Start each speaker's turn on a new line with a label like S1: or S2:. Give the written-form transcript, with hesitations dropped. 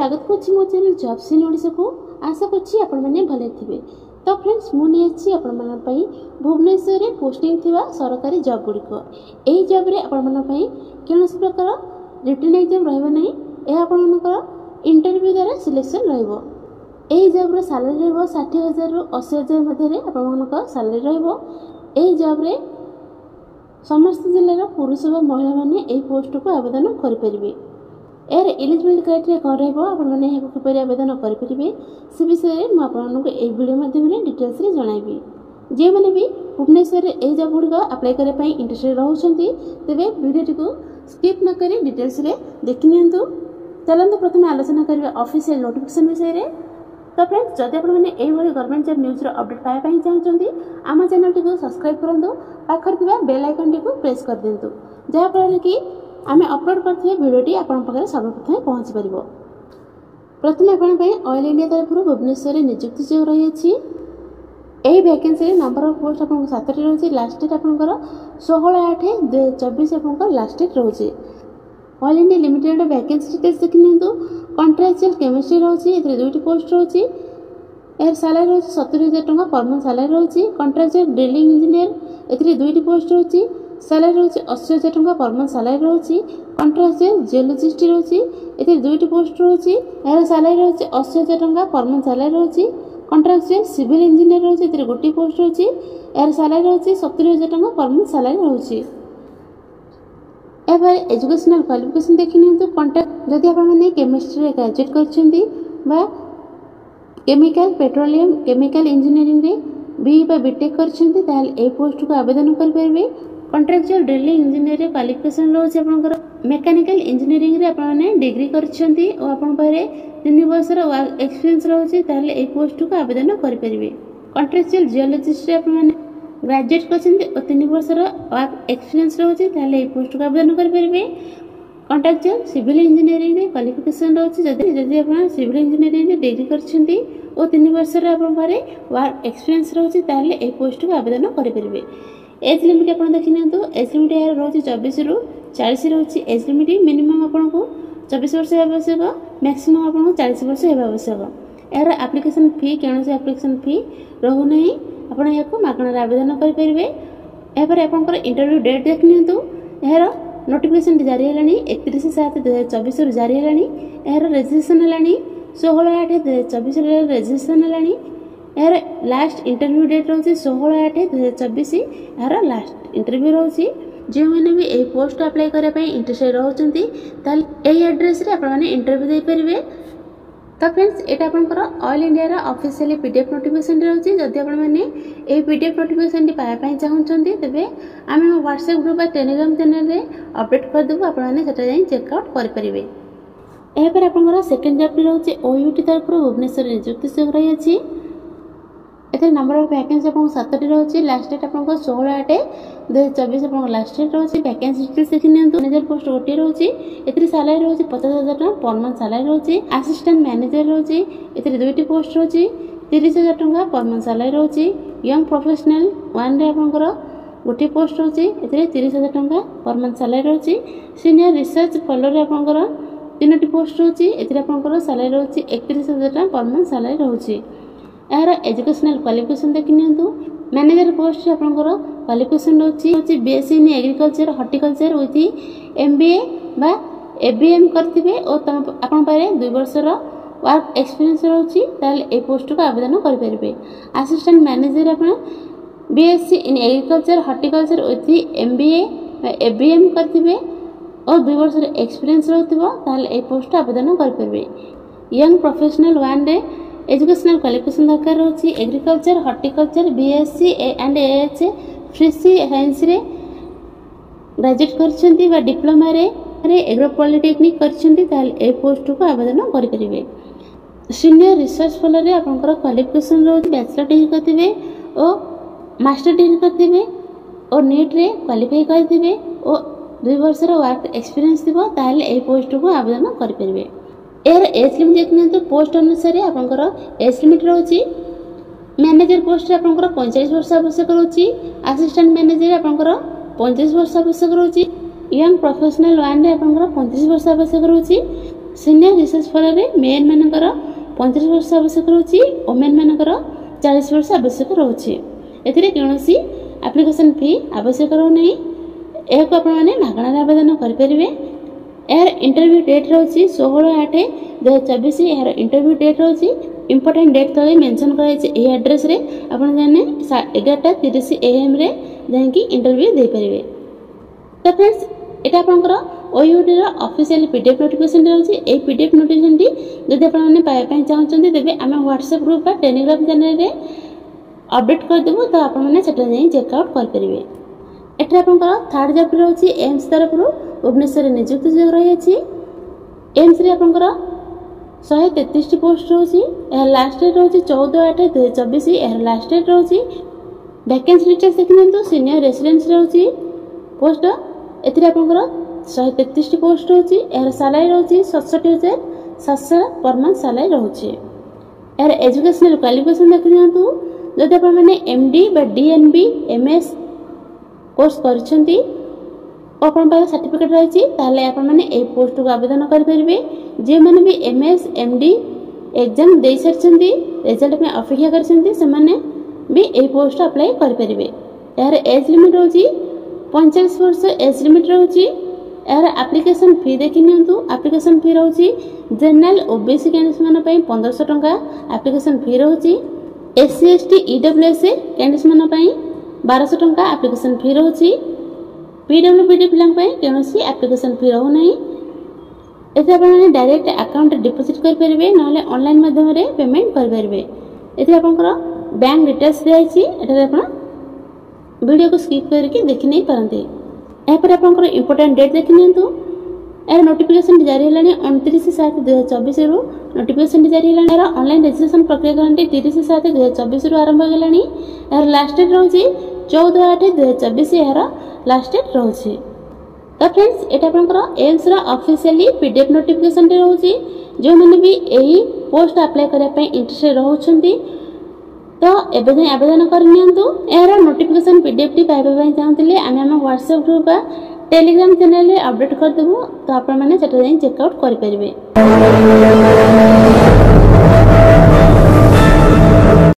S1: स्वागत करुच्ची मो channel jobs in Odisha को। आशा करुच्ची आपण माने भले थिबे। तो फ्रेंड्स मुझे अच्छी आपण मन पई भुवनेश्वर रे पोस्टिंग थिबा सरकारी जॉब गुड़िक एही जॉब रे आपण मन पई कोनोसी प्रकार रिटन एग्जाम रहबो नहीं। ए आपण मनकर इंटरव्यू द्वारा सिलेक्शन रहबो। एही जॉब रो सैलरी रहबो 60,000 रु 80,000 मध्ये रे आपण मनकर सैलरी रहबो। एही जॉब रे समस्त जिल्लार पुरुष व महिला माने एही पोस्ट को आवेदन करि परिबे। यार एलिजिबिलिटी क्राइटेरिया कौन रही आपने किपर आवेदन करेंगे से विषय में आपको ये वीडियो माध्यम डिटेल्स जनइबी। जो मैंने भी भुवनेश्वर ये जॉब गुड़िक अप्लाई करने इंटरेस्टेड रोचे तेरे वीडियो को स्किप न करी डिटेल्स देखि नियंतु। चलते प्रथम आलोचना करवा ऑफिशियल नोटिफिकेशन विषय में। तो फ्रेंड्स जदि आपने गवर्नमेंट जॉब न्यूज अपडेट पाइबा चाहते आम चैनल टी सब्सक्राइब करूँ पाखर बेल आइकन टी प्रेस कर दिंतु जहाँफल कि आम अपलोड करते भिडियोटी आपन पाखे सर्वप्रथम पहुँची पार। प्रथम आपंपाई ऑयल इंडिया तरफ भुवनेश्वर निजुक्ति जो रही यही वैकेंसी नंबर ऑफ पोस्ट आप 7टी रही। लास्ट डेट आपंकर 16/8/2024 आप लास्ट डेट रोचे। Oil India limited vacancy details देखि नियंतु। कॉन्ट्रैक्चुअल केमिस्ट्री रही 2टी पोस्ट रही। यार सैलरी रही 70,000 टंका पर मंथ सैलरी रही। कॉन्ट्रैक्चुअल ड्रिलिंग इंजीनियर ए 2टी पोस्ट रही। सैलरी रही 80,000 टंका पर मंथ सैलरी रही। कॉन्ट्रैक्चुअल जियोलॉजिस्ट रही ए 2टी पोस्ट रही। यार सैलरी रही 80,000 टंका पर मंथ सैलरी रही। कॉन्ट्रैक्चुअल सिविल इंजीनियर रही ए 1 पोस्ट रही। यार सैलरी रही 70,000 टंका पर मंथ सैलरी रही। एबार एजुकेशनल क्वालिफिकेशन देखि नियंतु। कॉन्ट्रैक्ट जदि आपने केमिस्ट्री ग्रेजुएट करछंती बा केमिकल पेट्रोलियम केमिकल इंजीनियरिंग रे बी बा बीटेक करछंती ताल ए पोस्ट को आवेदन कर परबे। कॉन्ट्रैक्चुअल ड्रिलिंग इंजीनियर रे क्वालिफिकेशन रोचे आपनकर मेकानिकल इंजीनियरिंग रे आपने डिग्री करछंती और आपन पारे 3 वर्ष रो वर्क एक्सपीरियंस रोचे ताल ए पोस्ट को आवेदन कर परबे। कॉन्ट्रैक्चुअल जियोलॉजिस्ट रे आपने ग्रेजुएट करछंती और 3 वर्ष रो वर्क एक्सपीरियंस रोचे ताल ए पोस्ट को आवेदन कर परबे। कॉन्ट्रैक्चुअल सिविल इंजीनियरिंग रे क्वालिफिकेशन रोचे जदि आपन सिविल इंजीनियरिंग रे डिग्री करछंती और 3 वर्ष रो आपन पारे वर्क एक्सपीरियंस रोचे ताल ए पोस्ट को आवेदन कर परबे। एज लिमिट आप देखी नियंतु। एज लिमिट यार रोचे 24 रु 40 रोचे। एज लिमिट मिनिमम आपको 24 वर्ष आवश्यक मैक्सिमम आपको 40 वर्ष आवश्यक। यार एप्लिकेशन फी कौन से एप्लिकेशन फी रोना आपड़ या मागणार आवेदन करेंगे। यापर आप इंटरव्यू डेट देख नियंतु। यार नोटिफिकेशन जारी है 31/7/2024 जारी है। यार रजिस्ट्रेशन है 16/8/2024 रजिस्ट्रेशन है। यार लास्ट इंटरव्यू डेट रोचे 16/8/2024 यार लास्ट इंटरव्यू रोचे। जो मैंने भी यही पोस्ट अप्लाई करने इंटरेस्टेड रोचंती ताल एही एड्रेस रे आपण माने इंटरव्यू दे परिबे। तो फ्रेंड्स एटा आपनकर ऑयल इंडिया रा ऑफिशियली पीडीएफ नोटिफिकेशन रोचे। जदि आपण माने ए पीडीएफ नोटिफिकेशन टी पाया पई चाहउछंती तेबे आमे व्हाट्सएप ग्रुप बा टेलीग्राम चैनल रे अपडेट कर देबो। आपण माने सेटा जाई चेक आउट कर परिबे। एहे पर आपनकर सेकंड जॉब रोचे ओयूटी तरफ भुवनेश्वर नियुक्ति से रही अछि। एथे नंबर ऑफ वैकेंसी आपको 7टी रही। लास्ट डेट आपको 16/8/2024 आप लास्ट डेट रही। वैकेंसी डिटेल्स देखि नियंतु। मैनेजर पोस्ट गोटे रही ए सैलरी रही 50,000 टका पर मंथ सैलरी रही। असिस्टेंट मैनेजर रही ए 2टी पोस्ट रही 30,000 टका पर मंथ सैलरी रही। यंग प्रोफेशनल 1 रे आपनकर गोटे पोस्ट रही ए 30,000 टका पर मंथ सैलरी रही। सीनियर रिसर्च फॉलो रे आपनकर 3टी पोस्ट रही ए आपनकर सैलरी रही 31,000 टका पर मंथ सैलरी रही। यार एजुकेशनल क्वालिफिकेशन देखि नियंतु। मैनेजर पोस्ट आपनकर क्वालिफिकेशन रही BSc in agriculture horticulture with MBA बा एबीएम करथिबे और आपन पारे 2 वर्ष रो वर्क एक्सपीरियंस रही ताल ए पोस्ट को आवेदन कर परिबे। असिस्टेंट मैनेजर आपन BSc in agriculture horticulture with MBA बा एबीएम करथिबे और 2 वर्ष रो एक्सपीरियंस रहथिबो ताल ए पोस्ट आवेदन कर परिबे। यंग प्रोफेशनल 1 रे एजुकेशनल क्वालिफिकेशन दरकार रही agriculture horticulture BSc and AH फ्रीसी साइंस रे ग्रेजुएट करछंती बा डिप्लोमा रे एग्रो पॉलिटेक्निक करछंती ताल ए पोस्ट को आवेदन करि परिबे। सीनियर रिसर्च फेलो रे आपनकर क्वालिफिकेशन रही बैचलर डिग्री करथिबे और मास्टर डिग्री करथिबे और नीट रे क्वालिफाई करथिबे और 2 वर्ष रो वर्क एक्सपीरियंस थिबो ताल ए पोस्ट को आवेदन करि परिबे। यार एज लिमिट देखने तो पोस्ट अनुसार आपंकर एज लिमिट रही। मैनेजर पोस्ट आपंकर 45 वर्ष आवश्यक रही। असिस्टेंट मैनेजर आपंकर 35 वर्ष आवश्यक रही। यंग प्रोफेशनल 1 रे आपंकर 35 वर्ष आवश्यक रही। सिनियर रिसर्च फल मेन मानकर 35 वर्ष आवश्यक रोचे, वोमेन मानकर 40 वर्ष आवश्यक रोचे। एथिरे कौनसी एप्लिकेशन फी आवश्यक रोना। यह आपने मागणार आवेदन करेंगे। यार इंटरव्यू डेट रोचे 16/8/2024। यार इंटरव्यू डेट रोचे इंपोर्टेंट डेट तले मेंशन कराई एड्रेस रे आपन जाने 11:30 AM रे जाकि इंटरव्यू दे परिवे। तो फ्रेंड्स एटा आपनकर ओयूटी रो ऑफिशियल पीडीएफ नोटिफिकेशन रहउची। ए पीडीएफ नोटिफिकेशन टी जदि आपन माने पाए पई चाहउचंदी तेबे आमे व्हाट्सएप ग्रुप बा टेलीग्राम चैनल रे अपडेट कर देबो। तो आपन माने सेटा जाई चेक आउट कर परिवे। एटा आपनकर थर्ड जॉब रहउची एम्स तरफ रो भुवनेश्वर रे नियुक्ति जग रही अछि। एम्स रे आपनकर 133 पोस्ट रहउची। ए लास्ट डेट रहउची 14/8/2024। ए लास्ट डेट रहउची। वैकेंसी डिटेल्स देखिनंतु सीनियर रेसिडेंस रहउची पोस्ट। एथिरे आपनकर 133 पोस्ट रहउची। एहर सैलरी रहउची 67,700 पर मंथ सैलरी रहउची। एहर एजुकेशनल क्वालिफिकेशन देखिनंतु जदि आपन माने एमडी बा डीएनबी एमएस कोर्स करछंती अपन पास सर्टिफिकेट रही ताले आपण माने ए पोस्ट को आवेदन कर परिबे। जे माने भी एमएस एमडी एग्जाम दे सरछंती रिजल्ट में अपेक्षा करछंती से माने भी ए पोस्ट अप्लाई कर परिबे। यार एज लिमिट होची 45 वर्ष एज लिमिट रहउची। यार एप्लिकेशन फी देखिनियंतु एप्लिकेशन फी रहउची जनरल ओबीसी कैंडिडेट्स मन पई 1500 टंका एप्लिकेशन फी रहउची। एससी एसटी ईडब्ल्यूएस कैंडिडेट्स मन पई 1200 टंका एप्लिकेशन फी रहउची। पीडब्ल्यूडी पिलांग पई कोनोसी एप्लिकेशन फी रहउ नै। एते आपण डायरेक्ट अकाउंट डिपॉजिट कर परिबे नले ऑनलाइन माध्यम रे पेमेंट कर परिबे। एते आपनकर बैंक डिटेल्स दियाछि। एटा आपण वीडियो को स्किप करके देखि नै परंती। ए पर आपनकर इंपोर्टेंट डेट देखिनियंतु। ए नोटिफिकेशन जारी हलानी 29/7/2024 रु नोटिफिकेशन जारी हलानी। एरा ऑनलाइन रजिस्ट्रेशन प्रक्रिया करंती 30/7/2024 रु आरंभ गलानी। एरा लास्ट डेट रहउची 14/8/2024। एरा लास्ट डेट रहउची। तो फ्रेंड्स एटा आपनकर एम्स रा ऑफिशियली पीडीएफ नोटिफिकेशन रे रहउची। जो माने भी एही पोस्ट अप्लाई करै पई इंटरेस्टेड रहउछंती तो एबे जे आवेदन करनियंतु। एरा नोटिफिकेशन पीडीएफ टी पाइबा पई चाहतिले आमे हम व्हाट्सएप ग्रुप बा टेलीग्राम चैनल रे अपडेट कर देबो। तो आपण माने सेटा जाई चेक आउट कर परिबे।